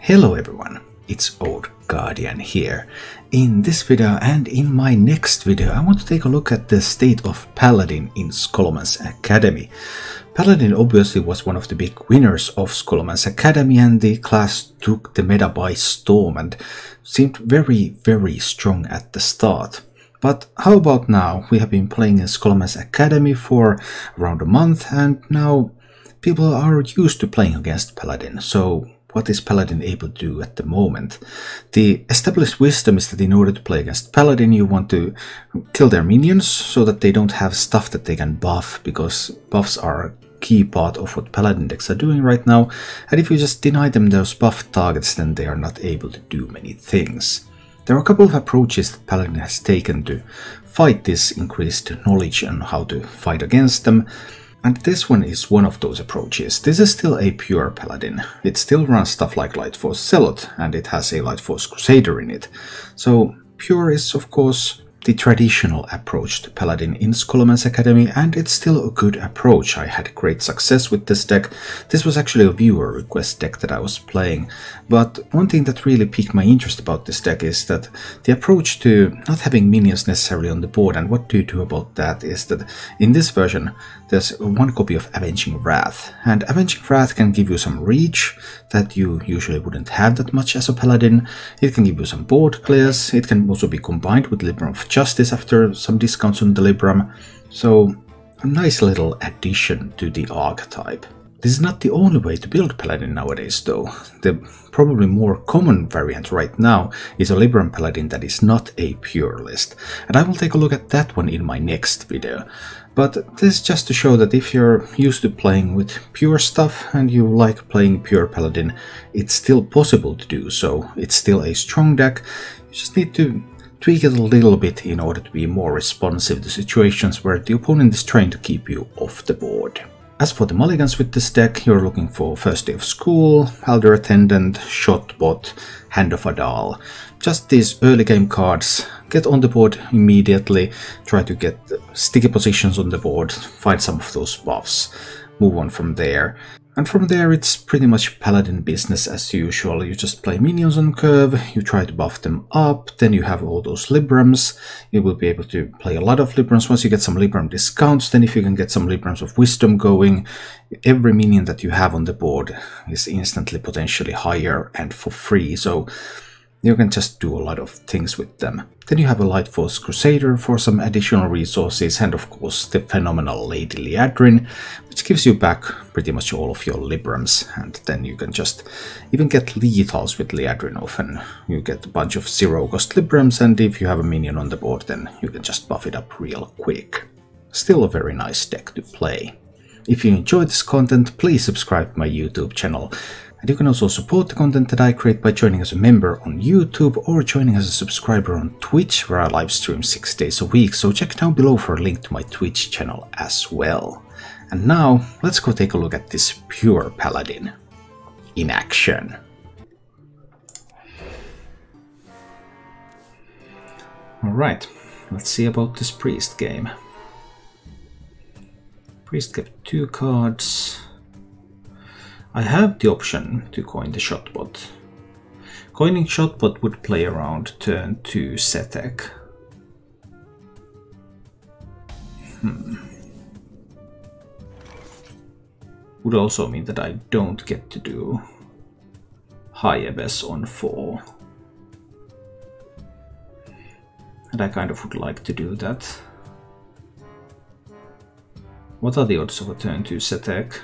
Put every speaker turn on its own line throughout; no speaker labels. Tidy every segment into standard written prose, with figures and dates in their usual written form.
Hello everyone, it's Old Guardian here. In this video and in my next video I want to take a look at the state of Paladin in Scholomance Academy. Paladin obviously was one of the big winners of Scholomance Academy, and the class took the meta by storm and seemed very strong at the start. But how about now? We have been playing in Scholomance Academy for around a month, and now people are used to playing against Paladin. So what is Paladin able to do at the moment? The established wisdom is that in order to play against Paladin you want to kill their minions so that they don't have stuff that they can buff, because buffs are a key part of what Paladin decks are doing right now, and if you just deny them those buff targets then they are not able to do many things. There are a couple of approaches that Paladin has taken to fight this increased knowledge on how to fight against them. And this one is one of those approaches. This is still a pure Paladin. It still runs stuff like Lightforce Zealot, and it has a Lightforce Crusader in it. So pure is of course the traditional approach to Paladin in Scholomance Academy, and it's still a good approach. I had great success with this deck. This was actually a viewer request deck that I was playing, but one thing that really piqued my interest about this deck is that the approach to not having minions necessarily on the board. And what do you do about that is that in this version there's one copy of Avenging Wrath, and Avenging Wrath can give you some reach that you usually wouldn't have that much as a Paladin. It can give you some board clears. It can also be combined with Libram of Justice after some discounts on the Libram. So a nice little addition to the archetype. This is not the only way to build Paladin nowadays though. The probably more common variant right now is a Libram Paladin that is not a pure list, and I will take a look at that one in my next video. But this is just to show that if you're used to playing with pure stuff and you like playing pure Paladin, it's still possible to do so. It's still a strong deck. You just need to tweak it a little bit in order to be more responsive to situations where the opponent is trying to keep you off the board. As for the mulligans with this deck, you're looking for First Day of School, Elder Attendant, Shotbot, Hand of Adal. Just these early game cards. Get on the board immediately, try to get sticky positions on the board, find some of those buffs, move on from there. And from there it's pretty much Paladin business as usual. You just play minions on curve, you try to buff them up, then you have all those Librams. You will be able to play a lot of Librams once you get some Libram discounts. Then if you can get some Librams of Wisdom going, every minion that you have on the board is instantly potentially higher and for free. So you can just do a lot of things with them. Then you have a Lightforce Crusader for some additional resources, and of course the phenomenal Lady Liadrin, which gives you back pretty much all of your Librams, and then you can just even get lethals with Liadrin often. You get a bunch of zero-cost Librams, and if you have a minion on the board then you can just buff it up real quick. Still a very nice deck to play. If you enjoyed this content, please subscribe to my YouTube channel. And you can also support the content that I create by joining as a member on YouTube or joining as a subscriber on Twitch, where I live stream 6 days a week, so check down below for a link to my Twitch channel as well. And now, let's go take a look at this pure Paladin in action. Alright, let's see about this Priest game. Priest kept 2 cards. I have the option to coin the Shotbot. Coining Shotbot would play around turn 2 Setek. Would also mean that I don't get to do High Abyss on 4. And I kind of would like to do that. What are the odds of a turn 2 Setek?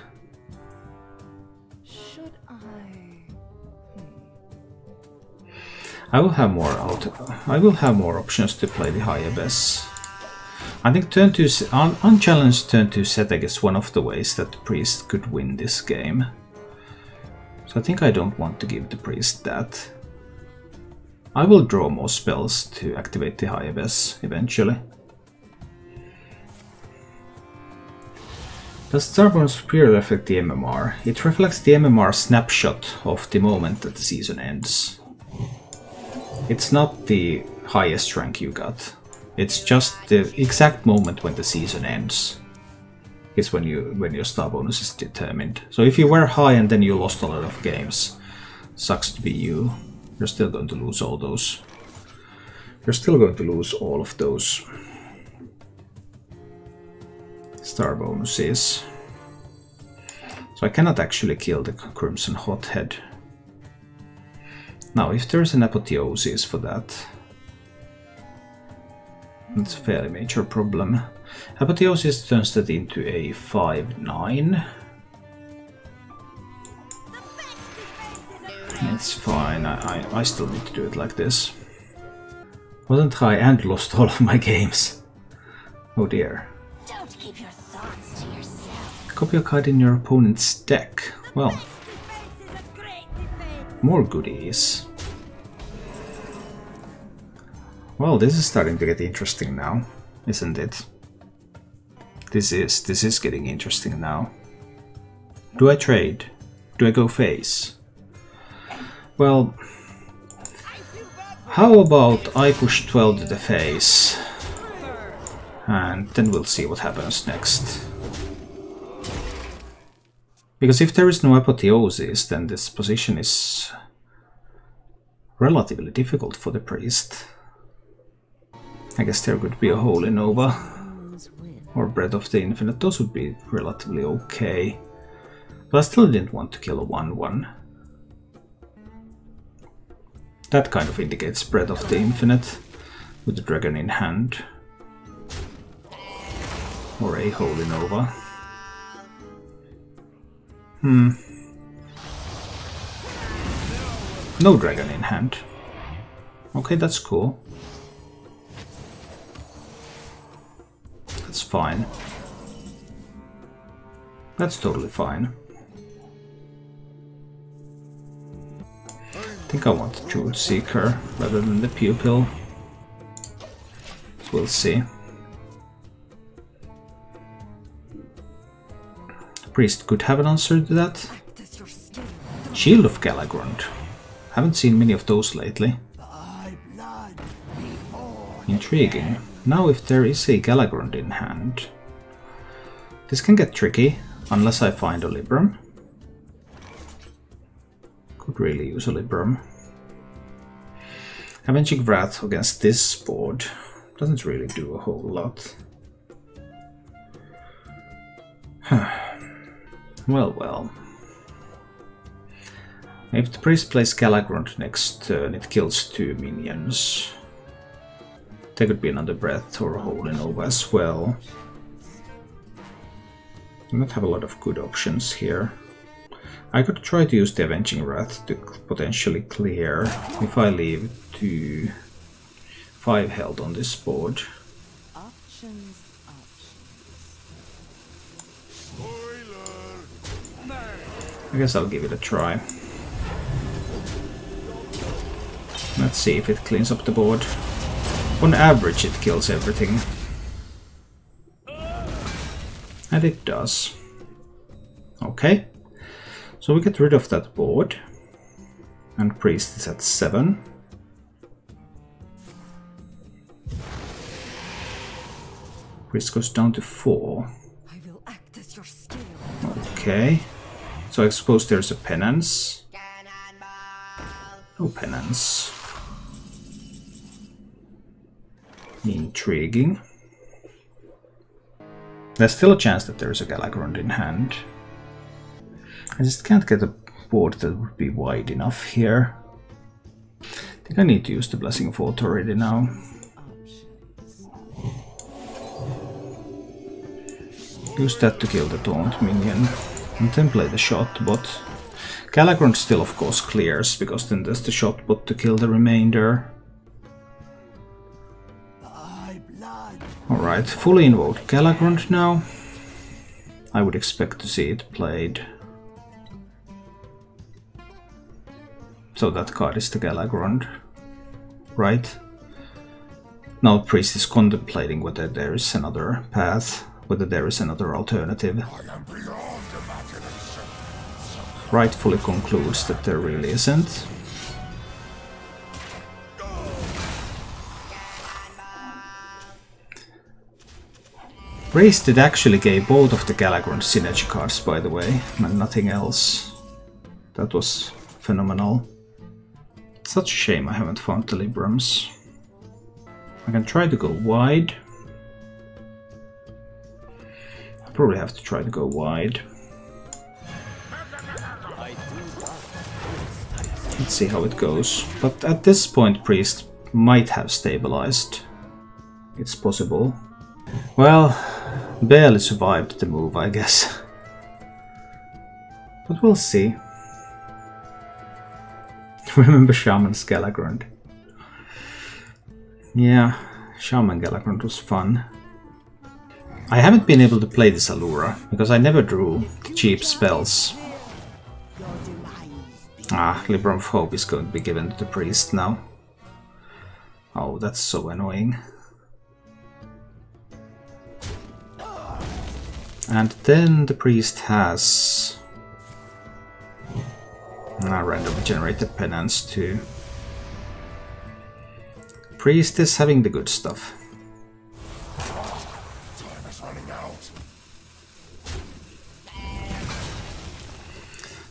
I will have more options to play the High Abyss. I think turn 2 unchallenged turn 2 Setek is one of the ways that the Priest could win this game. So I think I don't want to give the Priest that. I will draw more spells to activate the High Abyss eventually. Does Star Bonus Superior affect the MMR? It reflects the MMR snapshot of the moment that the season ends. It's not the highest rank you got. It's just the exact moment when the season ends. is when your star bonus is determined. So if you were high and then you lost a lot of games, Sucks to be you. You're still going to lose all those. You're still going to lose all of those star bonuses. So I cannot actually kill the Crimson Hothead. Now, if there's an apotheosis for that, that's a fairly major problem. Apotheosis turns that into a 5/9. It's fine, I still need to do it like this. Wasn't high and lost all of my games. Oh dear.
Don't keep your thoughts to yourself.
Copy a card in your opponent's deck. Well, more goodies. Well, this is starting to get interesting now, isn't it? This is getting interesting now. Do I trade? Do I go face? Well, how about I push 12 to the face, and then we'll see what happens next. Because if there is no apotheosis, then this position is relatively difficult for the priest. I guess there could be a Holy Nova or Breath of the Infinite. Those would be relatively okay. But I still didn't want to kill a 1/1. That kind of indicates Breath of the Infinite with the dragon in hand. Or a Holy Nova. No dragon in hand. Okay, that's cool. That's fine. That's totally fine. I think I want the Truth Seeker rather than the Pupil. We'll see. Priest could have an answer to that. Shield of Galagrond. Haven't seen many of those lately. Intriguing. Now if there is a Galagrond in hand, this can get tricky unless I find a Libram. Could really use a Libram. Avenging Wrath against this board doesn't really do a whole lot. Well. If the priest plays Galagrond next turn, it kills 2 minions. There could be another Breath or a Holy Nova as well. Do not have a lot of good options here. I could try to use the Avenging Wrath to potentially clear if I leave to 5 health on this board.
Options.
I guess I'll give it a try. Let's see if it cleans up the board. On average it kills everything. And it does. Okay. So we get rid of that board. And priest is at 7. Priest goes down to 4.
I will act as your scale.
Okay. So I suppose there's a penance. No penance. Intriguing. There's still a chance that there's a Galagrond in hand. I just can't get a board that would be wide enough here. I think I need to use the Blessing of Authority now. Use that to kill the Taunt minion. And then play the Shotbot. Galagrond still of course clears, because then there's the Shotbot to kill the remainder. Alright, fully invoked Galagrond now. I would expect to see it played. So that card is the Galagrond, right? Now priest is contemplating whether there is another path, whether there is another alternative. Rightfully concludes that there really isn't. Priest did actually gave both of the Galagrond synergy cards, by the way, and nothing else. That was phenomenal. Such a shame I haven't found the Librams. I can try to go wide. I probably have to try to go wide. Let's see how it goes. But at this point, Priest might have stabilized. It's possible. Well, barely survived the move, I guess. But we'll see. Remember Shaman Scalagrund? Yeah, Shaman Galagrund was fun. I haven't been able to play this Allura, because I never drew cheap spells. Ah, Libram of Hope is going to be given to the Priest now. Oh, that's so annoying. And then the Priest has randomly generated penance too. Priest is having the good stuff.
Time is running out.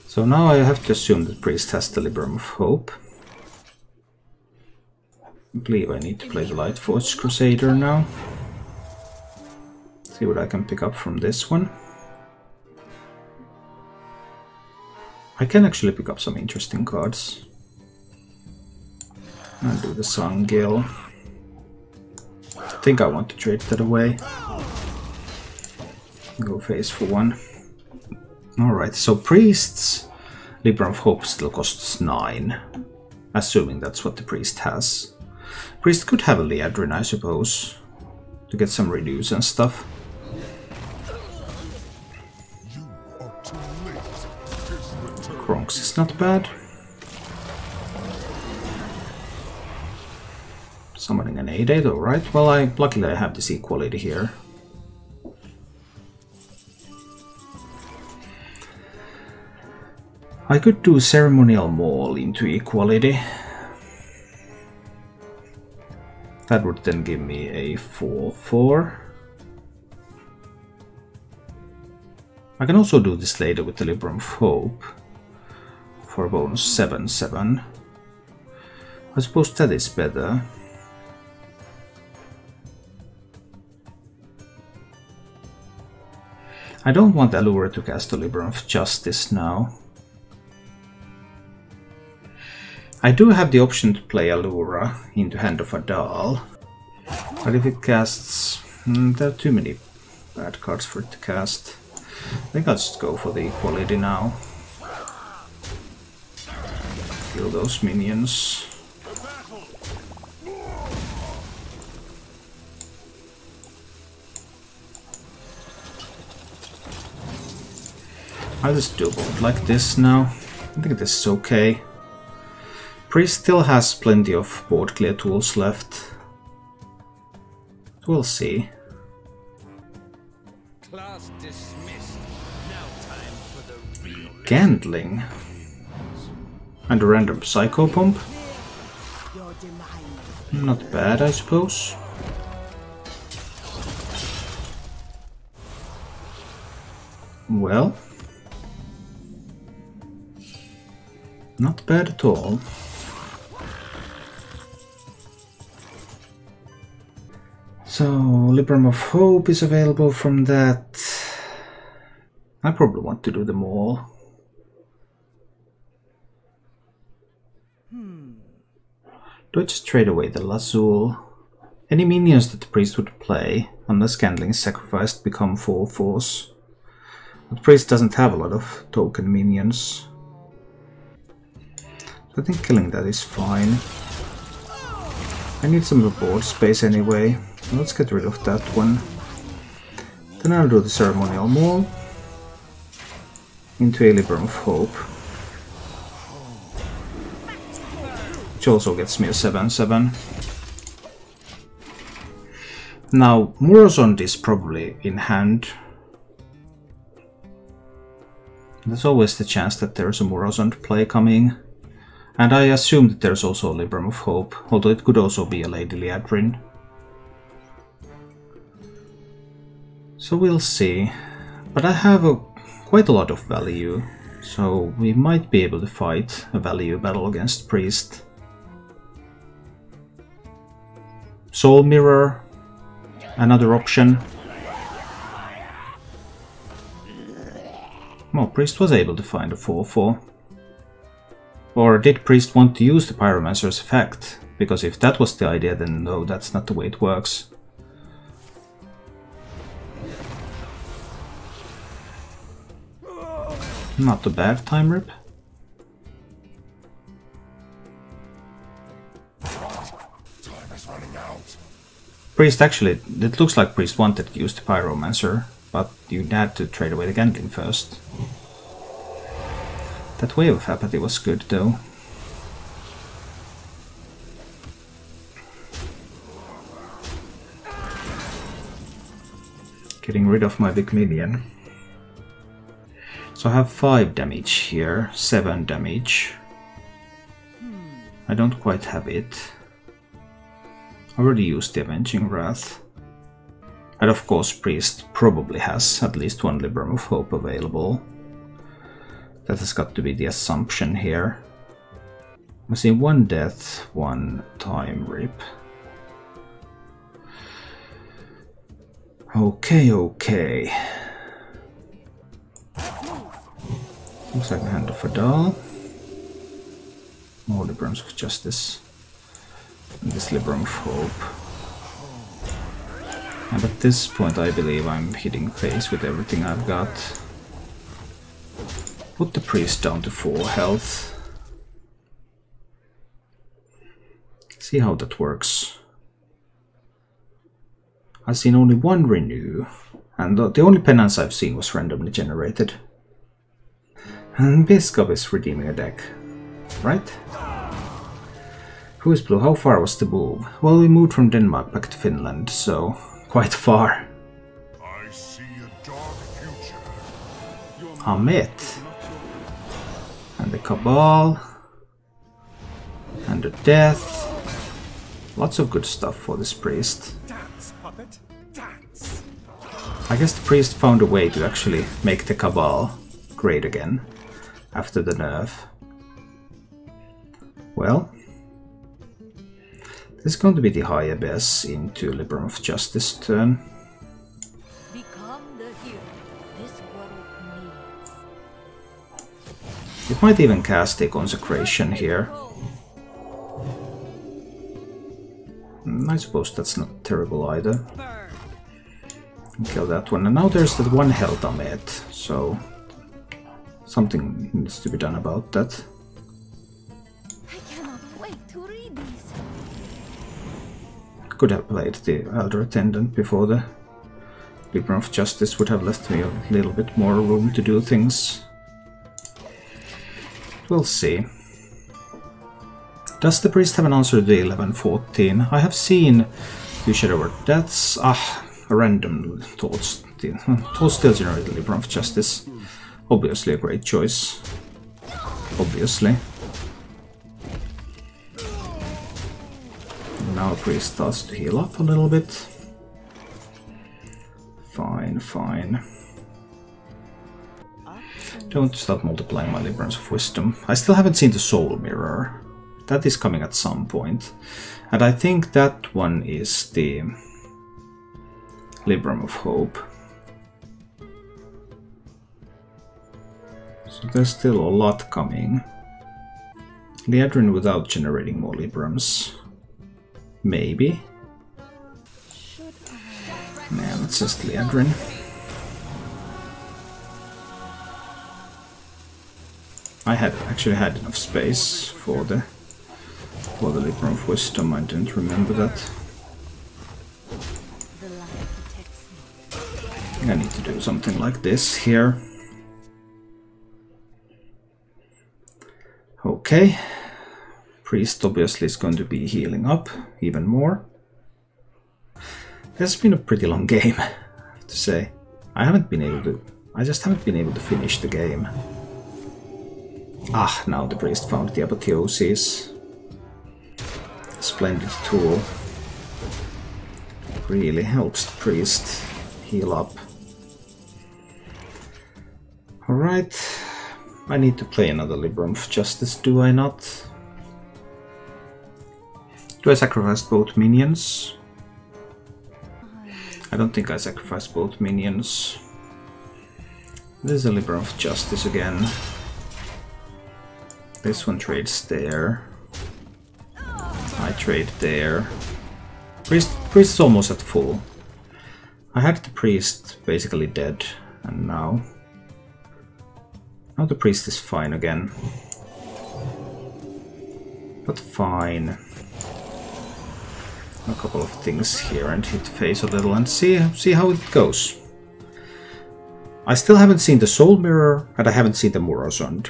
So now I have to assume that Priest has the Libram of Hope. I believe I need to play the Lightforged Crusader now. See what I can pick up from this one. I can actually pick up some interesting cards. And do the Sun Gill. I think I want to trade that away. Go face for one. Alright, so Priest's Libram of Hope still costs 9. Assuming that's what the Priest has. Priest could have a Liadrin, I suppose. To get some reduce and stuff. Kronks is not bad. Summoning an 8/8, alright. Well, luckily I have this equality here. I could do Ceremonial Maul into equality. That would then give me a 4/4. I can also do this later with the Libram of Hope for a bonus 7/7. I suppose that is better. I don't want Allura to cast the Libram of Justice now. I do have the option to play Allura into Hand of Adal, but if it casts... there are too many bad cards for it to cast. I think I'll just go for the equality now. Kill those minions. I'll just do both like this now. I think this is okay. Priest still has plenty of board clear tools left. We'll see.
Class dismissed. Now time for the real.
Gandling. And a random Psycho Pump. Not bad, I suppose. Well. Not bad at all. So, Libram of Hope is available from that. I probably want to do them all. Do I just trade away the Lazul? Any minions that the Priest would play, unless Gandling is sacrificed, become 4/4s. But the Priest doesn't have a lot of token minions. So I think killing that is fine. I need some of the board space anyway. Let's get rid of that one. Then I'll do the Ceremonial Maul into a Libram of Hope, which also gets me a 7/7. Now, Morozond is probably in hand. There's always the chance that there's a Morozond play coming. And I assume that there's also a Libram of Hope, although it could also be a Lady Liadrin. So we'll see. But I have quite a lot of value So we might be able to fight a value battle against Priest. Soul Mirror, another option. Well, Priest was able to find a 4/4. Or did Priest want to use the Pyromancer's effect? Because if that was the idea, then no, that's not the way it works. Not a bad time rip.
Time is running out.
Priest actually, it looks like Priest wanted to use the Pyromancer, but you had to trade away the Gatling first. That Wave of Apathy was good though. Getting rid of my big minion. So I have 5 damage here, 7 damage. I don't quite have it. I already used the Avenging Wrath. And of course Priest probably has at least 1 Libram of Hope available. That has got to be the assumption here. I see 1 death, 1 time rip. Okay, okay. Looks like a Hand of Adal. More Librams of Justice. And this Libram of Hope. And at this point I believe I'm hitting face with everything I've got. Put the Priest down to 4 health. See how that works. I've seen only 1 renew, and the only penance I've seen was randomly generated. And Biscop is redeeming a deck, right? Who is blue? How far was the move? Well, we moved from Denmark back to Finland, so quite far.
I see a dark future.
Amit. And the Cabal. And the Death. Lots of good stuff for this Priest.
Dance, puppet, dance.
I guess the Priest found a way to actually make the Cabal great again after the nerf. Well, this is going to be the high abyss into Libram of Justice turn.
Become the hero this world needs.
It might even cast a Consecration here. I suppose that's not terrible either. Kill that one. And now there's that 1 health Amit, so something needs to be done about that.
I cannot wait to read these.
Could have played the Elder Attendant before the Libram of Justice would have left me a little bit more room to do things. We'll see. Does the Priest have an answer to the 1114? I have seen two Shadow. That's a random thoughts. Thoughts still generated Libram of Justice. Obviously a great choice. Obviously. Now Priest starts to heal up a little bit. Fine, fine. Don't stop multiplying my Librams of Wisdom. I still haven't seen the Soul Mirror. That is coming at some point. And I think that one is the Libram of Hope. So there's still a lot coming. Liadrin without generating more Librams. Maybe. Man, that's just Liadrin. I had actually had enough space for the Libram of Wisdom. I didn't remember that. I think I need to do something like this here. Okay. Priest obviously is going to be healing up even more. It's been a pretty long game, I have to say. I just haven't been able to finish the game. Ah, now the Priest found the Apotheosis. Splendid tool. Really helps the Priest heal up. Alright. I need to play another Libram of Justice, do I not? Do I sacrifice both minions? I don't think I sacrifice both minions. This is a Libram of Justice again. This one trades there. I trade there. Priest is almost at full. I had the priest basically dead, and now the priest is fine again. But fine. A couple of things here and hit face a little and see how it goes. I still haven't seen the Soul Mirror and I haven't seen the Morozond.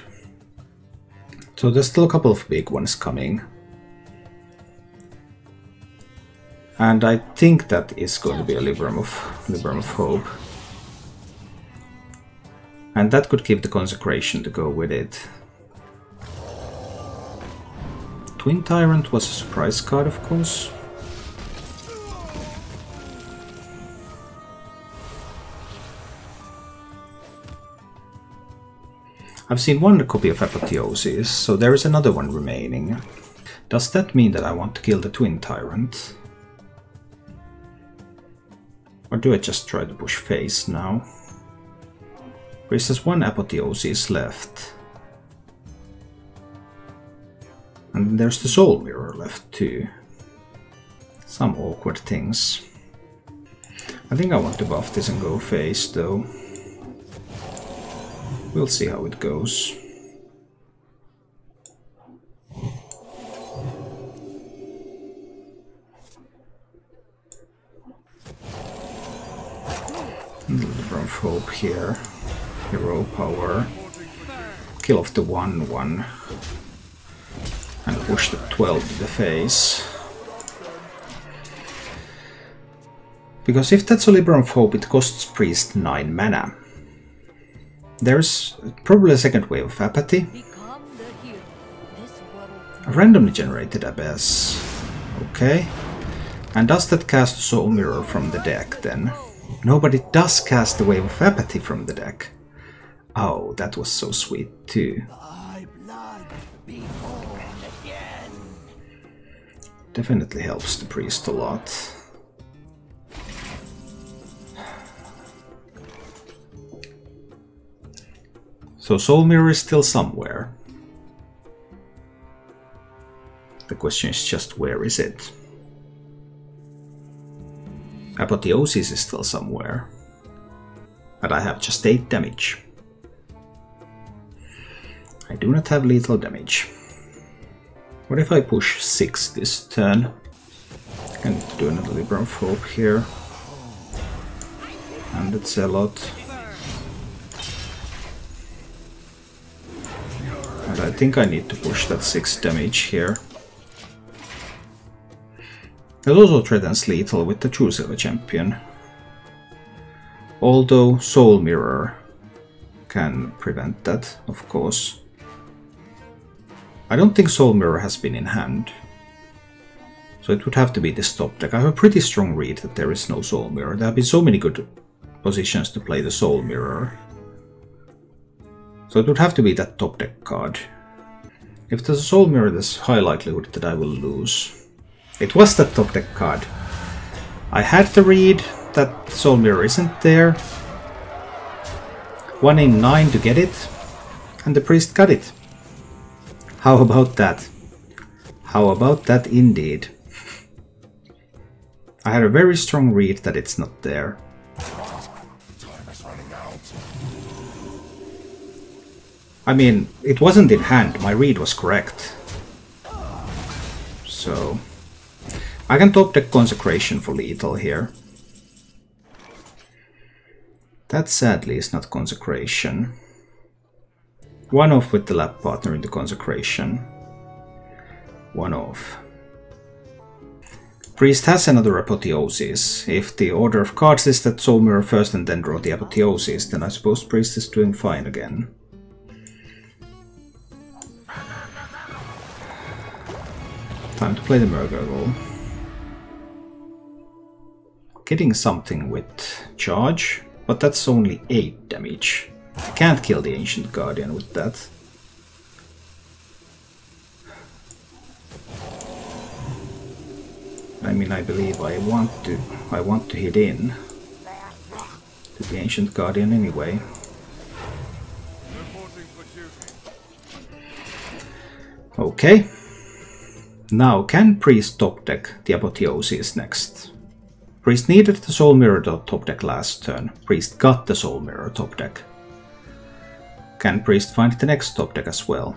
So there's still a couple of big ones coming. And I think that is going to be a Libram of Hope. And that could give the Consecration to go with it. Twin Tyrant was a surprise card, of course. I've seen one copy of Apotheosis, so there is another one remaining. Does that mean that I want to kill the Twin Tyrant? Or do I just try to push face now? There's just one Apotheosis left. And there's the Soul Mirror left too. Some awkward things. I think I want to buff this and go face though. We'll see how it goes. A little bit of hope here. Hero power. Kill off the 1/1. And push the 12 to the face. Because if that's a Libram of Hope, it costs Priest 9 mana. There's probably a second wave of Apathy. A randomly generated Abyss. Okay. And does that cast a Soul Mirror from the deck then? Nobody does cast the Wave of Apathy from the deck. Oh, that was so sweet too. Definitely helps the priest a lot. So Soul Mirror is still somewhere. The question is just where is it? Apotheosis is still somewhere. But I have just 8 damage. I do not have lethal damage. What if I push 6 this turn? I need to do another Libram of Hope here. And it's a lot. And I think I need to push that 6 damage here. It also threatens lethal with the True Silver Champion. Although Soul Mirror can prevent that, of course. I don't think Soul Mirror has been in hand. So it would have to be this top deck. I have a pretty strong read that there is no Soul Mirror. There have been so many good positions to play the Soul Mirror. So it would have to be that top deck card. If there's a Soul Mirror, there's high likelihood that I will lose. It was that top deck card. I had to read that Soul Mirror isn't there. 1 in 9 to get it. And the priest got it. How about that? How about that indeed? I had a very strong read that it's not there.
Time is running out.
I mean, it wasn't in hand, my read was correct. So I can top deck Consecration for lethal here. That sadly is not Consecration. 1 off with the lap partner into Consecration. 1 off. Priest has another Apotheosis. If the order of cards is that Soul Mirror first and then draw the Apotheosis, then I suppose Priest is doing fine again. Time to play the Murgurgle. Getting something with charge, but that's only 8 damage. I can't kill the Ancient Guardian with that. I mean, I believe I want to hit in to the Ancient Guardian anyway. Okay. Now, can Priest top deck the Apotheosis next? Priest needed the Soul Mirror top deck last turn. Priest got the Soul Mirror top deck. Can Priest find the next top deck as well?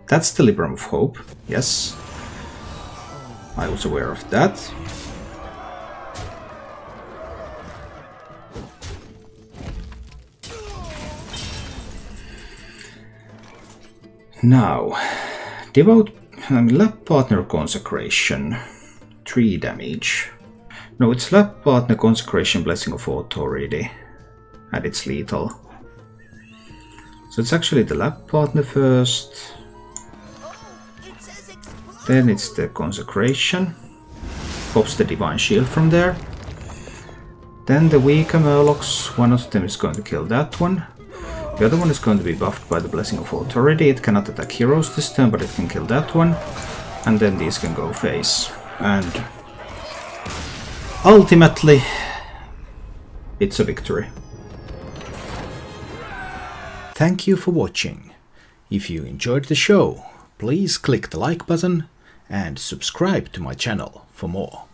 That's the Libram of Hope, yes. I was aware of that. Now, Lab Partner Consecration, 3 damage. No, it's Lab Partner Consecration Blessing of Authority, and it's lethal. So it's actually the Lab Partner first, then it's the Consecration, pops the Divine Shield from there, then the weaker Murlocs, one of them is going to kill that one. The other one is going to be buffed by the Blessing of Authority. It cannot attack heroes this turn, but it can kill that one. And then these can go face. And ultimately, it's a victory. Thank you for watching. If you enjoyed the show, please click the like button and subscribe to my channel for more.